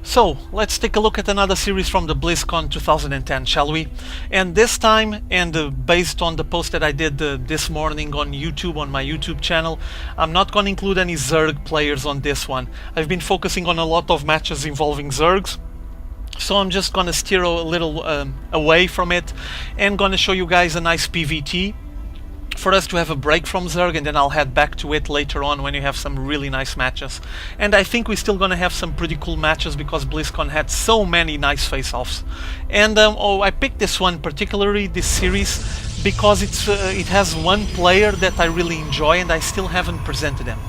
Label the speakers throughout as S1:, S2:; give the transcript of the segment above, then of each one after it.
S1: So let's take a look at another series from the BlizzCon 2010, shall we? And this time, and based on the post that I did this morning on YouTube, on my YouTube channel, I'm not going to include any Zerg players on this one. I've been focusing on a lot of matches involving Zergs, so I'm just going to steer a little away from it and going to show you guys a nice PvT for us to have a break from Zerg, and then I'll head back to it later on when you have some really nice matches. And I think we're still gonna have some pretty cool matches because BlizzCon had so many nice face-offs. And I picked this one particularly, this series, because it has one player that I really enjoy and I still haven't presented him.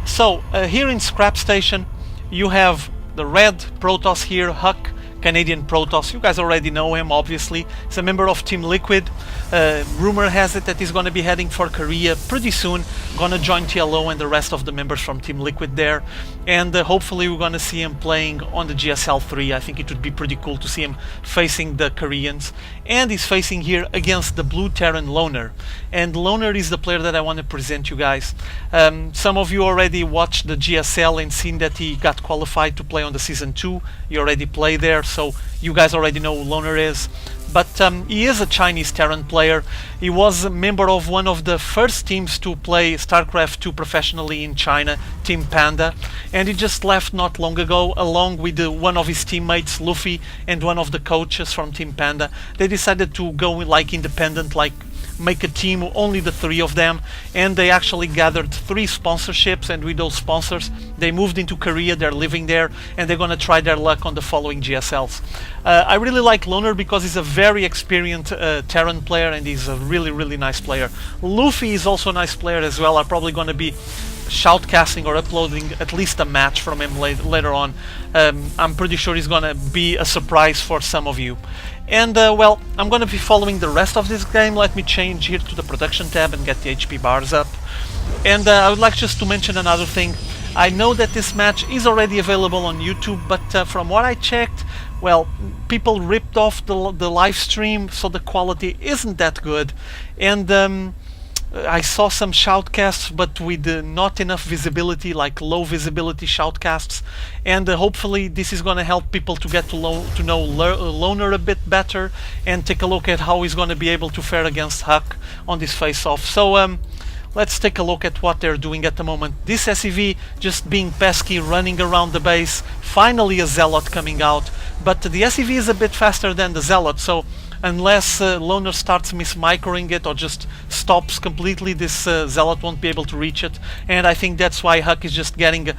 S1: So here in Scrap Station you have the red Protoss here, HuK, Canadian Protoss. You guys already know him, obviously. He's a member of Team Liquid. Rumor has it that he's going to be heading for Korea pretty soon. Going to join TLO and the rest of the members from Team Liquid there. And hopefully we're going to see him playing on the GSL 3. I think it would be pretty cool to see him facing the Koreans. And he's facing here against the Blue Terran Loner. And Loner is the player that I want to present you guys. Some of you already watched the GSL and seen that he got qualified to play on the Season 2. He already played there, so you guys already know who Loner is. But he is a Chinese Terran player. He was a member of one of the first teams to play Starcraft 2 professionally in China, Team Panda, and he just left not long ago along with one of his teammates, Luffy, and one of the coaches from Team Panda. They decided to go like independent, like make a team, only the three of them, and they actually gathered 3 sponsorships, and with those sponsors they moved into Korea. They're living there and they're gonna try their luck on the following GSLs. I really like Loner because he's a very experienced Terran player and he's a really nice player. Luffy is also a nice player as well. I'm probably gonna be shoutcasting or uploading at least a match from him later on. I'm pretty sure he's gonna be a surprise for some of you. And well, I'm gonna be following the rest of this game. Let me change here to the production tab and get the HP bars up. And I would like just to mention another thing. I know that this match is already available on YouTube, but from what I checked, well, people ripped off the live stream, so the quality isn't that good. And I saw some shoutcasts, but with not enough visibility, like low visibility shoutcasts, and hopefully this is going to help people to get to know Loner a bit better and take a look at how he's going to be able to fare against HuK on this face-off. So let's take a look at what they're doing at the moment. This SCV just being pesky, running around the base, finally a Zealot coming out, but the SCV is a bit faster than the Zealot, so unless Loner starts mismicroing it or just stops completely, this Zealot won't be able to reach it. And I think that's why HuK is just getting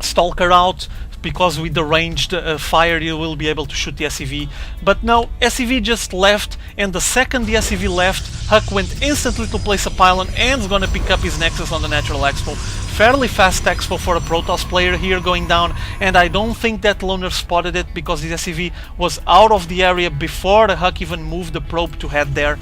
S1: Stalker out, because with the ranged fire you will be able to shoot the SCV. But no, SCV just left, and the second the SCV left, HuK went instantly to place a pylon and is gonna pick up his Nexus on the Natural Expo. Fairly fast expo for a Protoss player here going down, and I don't think that Loner spotted it because the SCV was out of the area before the HuK even moved the probe to head there.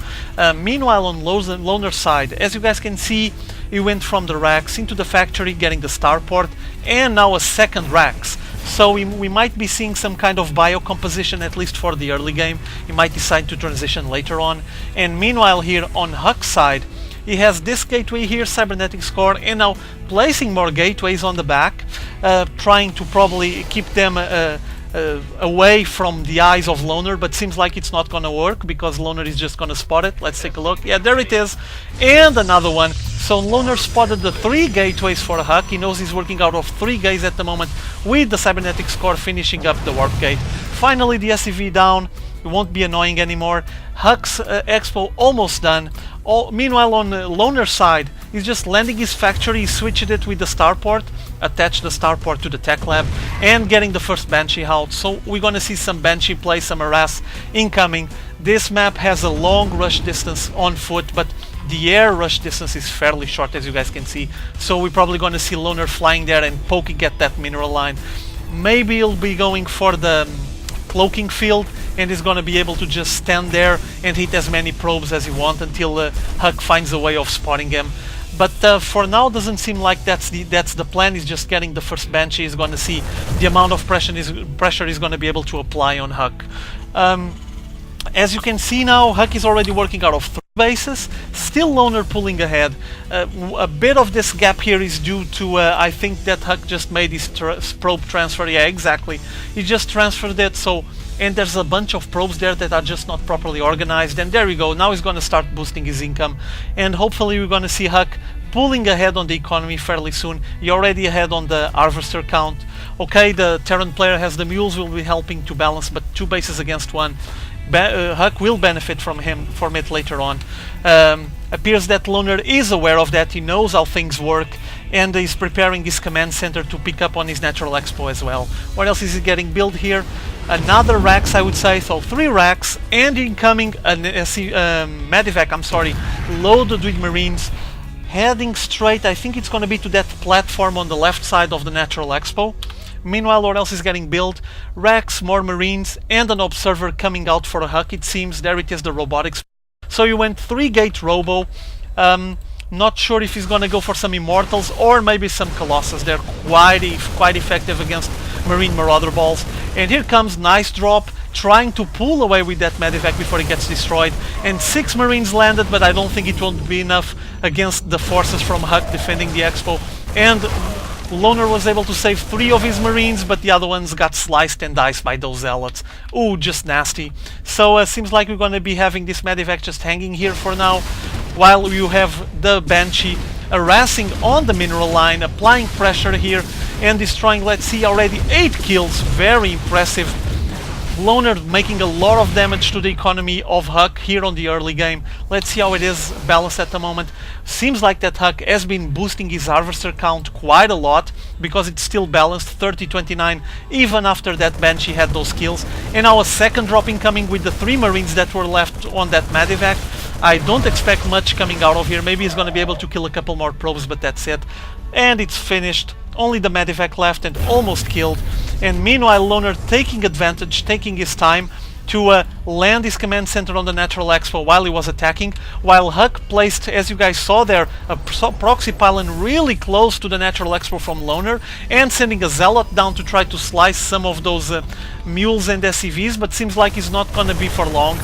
S1: Meanwhile, on Loner's side, as you guys can see, he went from the racks into the factory, getting the starport, and now a second racks. So we might be seeing some kind of biocomposition, at least for the early game. He might decide to transition later on. And meanwhile here on HuK's side, he has this gateway here, Cybernetics Core, and now placing more gateways on the back, trying to probably keep them away from the eyes of Loner, but seems like it's not gonna work because Loner is just gonna spot it. Let's take a look. Yeah, there it is, and another one. So Loner spotted the 3 gateways for HuK. He knows he's working out of 3 gates at the moment, with the Cybernetics Core finishing up the warp gate. Finally the SCV down. It won't be annoying anymore. HuK's expo almost done. Meanwhile on Loner's side, he's just landing his factory, he switched it with the starport, attached the starport to the tech lab, and getting the first Banshee out. So we're gonna see some Banshee play, some harass incoming. This map has a long rush distance on foot, but the air rush distance is fairly short, as you guys can see. So we're probably gonna see Loner flying there and poking at that mineral line. Maybe he'll be going for the cloaking field, and is going to be able to just stand there and hit as many probes as he wants until HuK finds a way of spotting him. But for now, doesn't seem like that's the plan. He's just getting the first Banshee. He's going to see the amount of pressure he's going to be able to apply on HuK. As you can see now, HuK is already working out of bases. Still Loner pulling ahead. A bit of this gap here is due to I think that HuK just made his probe transfer. Yeah, exactly. He just transferred it, so, and there's a bunch of probes there that are just not properly organized, and there we go. Now he's going to start boosting his income, and hopefully we're going to see HuK pulling ahead on the economy fairly soon. You're already ahead on the harvester count. Okay, the Terran player has the mules, will be helping to balance, but 2 bases against 1. HuK will benefit from it later on. Appears that Loner is aware of that, he knows how things work, and is preparing his command center to pick up on his natural expo as well. What else is he getting built here? Another racks, I would say, so 3 racks, and incoming a medevac, I'm sorry, loaded with marines, heading straight, I think it's going to be to that platform on the left side of the natural expo. Meanwhile, what else is getting built? Racks, more marines, and an observer coming out for a HuK, it seems. There it is, the robotics. So you went 3-gate robo. Not sure if he's gonna go for some immortals or maybe some colossus. They're quite effective against marine marauder balls. And here comes nice drop, trying to pull away with that medevac before he gets destroyed. And 6 marines landed, but I don't think it won't be enough against the forces from HuK defending the expo. And Loner was able to save 3 of his marines, but the other ones got sliced and diced by those zealots. Ooh, just nasty. So seems like we're going to be having this medevac just hanging here for now, while you have the Banshee harassing on the mineral line, applying pressure here and destroying, let's see, already 8 kills. Very impressive. Loner making a lot of damage to the economy of HuK here on the early game. Let's see how it is balanced at the moment. Seems like that HuK has been boosting his harvester count quite a lot, because it's still balanced 30-29 even after that Banshee had those kills. And now a second drop incoming with the 3 marines that were left on that medevac. I don't expect much coming out of here. Maybe he's going to be able to kill a couple more probes, but that's it. And it's finished. Only the medevac left and almost killed. And meanwhile, Loner taking advantage, taking his time to land his command center on the natural expo while he was attacking, while HuK placed, as you guys saw there, a proxy pylon really close to the natural expo from Loner, and sending a zealot down to try to slice some of those mules and SCVs, but seems like it's not gonna be for long.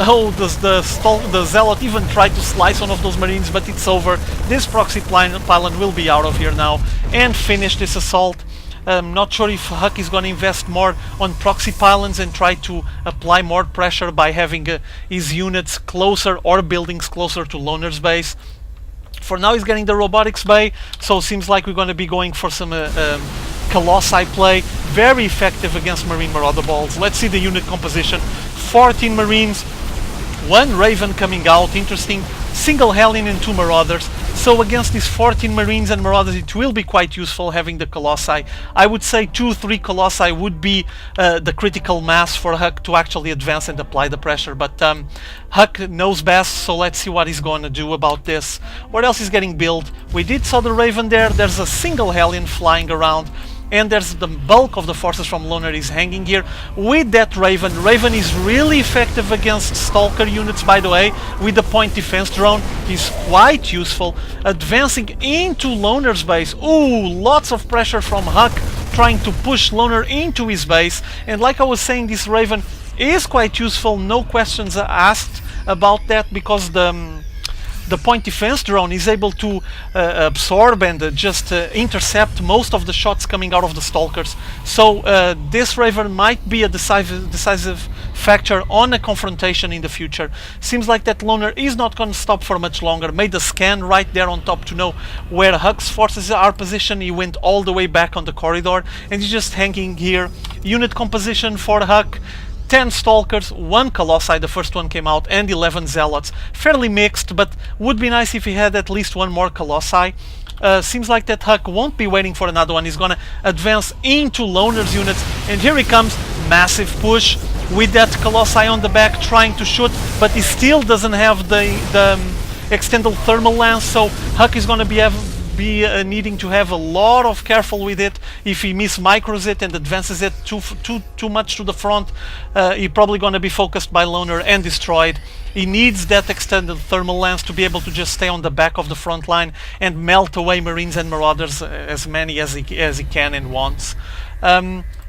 S1: Oh, the zealot even tried to slice one of those marines, but it's over. This proxy pylon will be out of here now and finish this assault. Not sure if HuK is going to invest more on proxy pylons and try to apply more pressure by having his units closer or buildings closer to Loner's base. For now he's getting the robotics bay, so seems like we're going to be going for some Colossi play. Very effective against marine marauder balls. Let's see the unit composition. 14 marines, 1 raven coming out, interesting. Single Hellion and 2 marauders. So against these 14 marines and marauders it will be quite useful having the colossi. I would say 2-3 colossi would be the critical mass for HuK to actually advance and apply the pressure, but HuK knows best, so let's see what he's going to do about this. What else is getting built? We did saw the raven there. There's a single Hellion flying around, and there's the bulk of the forces from Loner is hanging here with that Raven. Raven is really effective against Stalker units, by the way, with the point defense drone. He's quite useful. Advancing into Loner's base. Ooh, lots of pressure from HuK trying to push Loner into his base. And like I was saying, this Raven is quite useful, no questions asked about that, because the point defense drone is able to absorb and just intercept most of the shots coming out of the Stalkers. So this Raven might be a decisive factor on a confrontation in the future. Seems like that Loner is not going to stop for much longer. Made a scan right there on top to know where HuK's forces are positioned. He went all the way back on the corridor and he's just hanging here. Unit composition for HuK: 10 Stalkers, 1 Colossi, the first one came out, and 11 Zealots. Fairly mixed, but would be nice if he had at least 1 more Colossi. Seems like that HuK won't be waiting for another one. He's gonna advance into Loner's units, and here he comes. Massive push with that Colossi on the back, trying to shoot, but he still doesn't have the extended thermal lance, so HuK is gonna be needing to have a lot of careful with it. If he micros it and advances it too much to the front, he's probably going to be focused by Loner and destroyed. He needs that extended thermal lance to be able to just stay on the back of the front line and melt away Marines and Marauders, as many as he can and wants.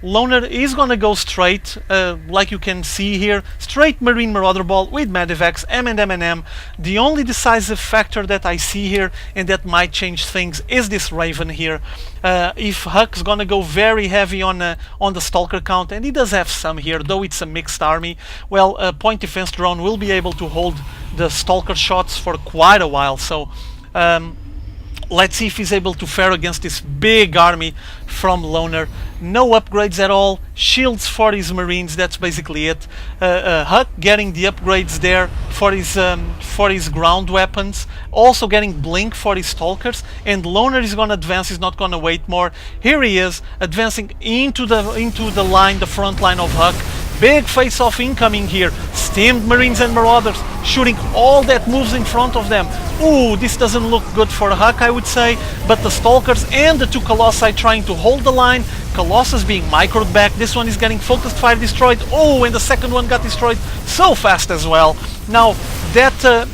S1: Loner is gonna go straight, like you can see here, straight Marine Marauder Ball with Medivacs, M&M. The only decisive factor that I see here, and that might change things, is this Raven here. If HuK's gonna go very heavy on the Stalker count, and he does have some here, though it's a mixed army, well, Point Defense Drone will be able to hold the Stalker shots for quite a while. So let's see if he's able to fare against this big army from Loner. No upgrades at all, shields for his Marines, that's basically it. HuK getting the upgrades there for his ground weapons, also getting Blink for his Stalkers, and Loner is gonna advance, he's not gonna wait more. Here he is, advancing into the line, the front line of HuK. Big face-off incoming here. Steamed Marines and Marauders shooting all that moves in front of them. Ooh, this doesn't look good for HuK, I would say, but the Stalkers and the 2 Colossi trying to hold the line. Colossus being microed back. This one is getting focused fire destroyed. Oh, and the second one got destroyed so fast as well. Now, that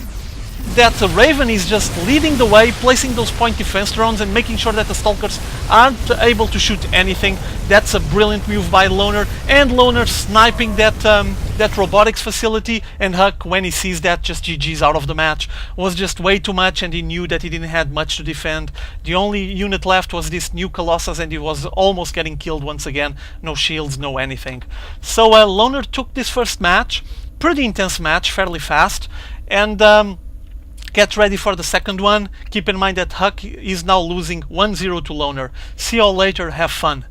S1: Raven is just leading the way, placing those point defense drones and making sure that the Stalkers aren't able to shoot anything. That's a brilliant move by Loner, and Loner sniping that robotics facility, and HuK, when he sees that, just GG's out of the match. Was just way too much, and he knew that he didn't have much to defend. The only unit left was this new Colossus, and he was almost getting killed once again. No shields, no anything. So Loner took this first match, pretty intense match, fairly fast, and get ready for the second one. Keep in mind that HuK is now losing 1-0 to Loner. See you all later, have fun.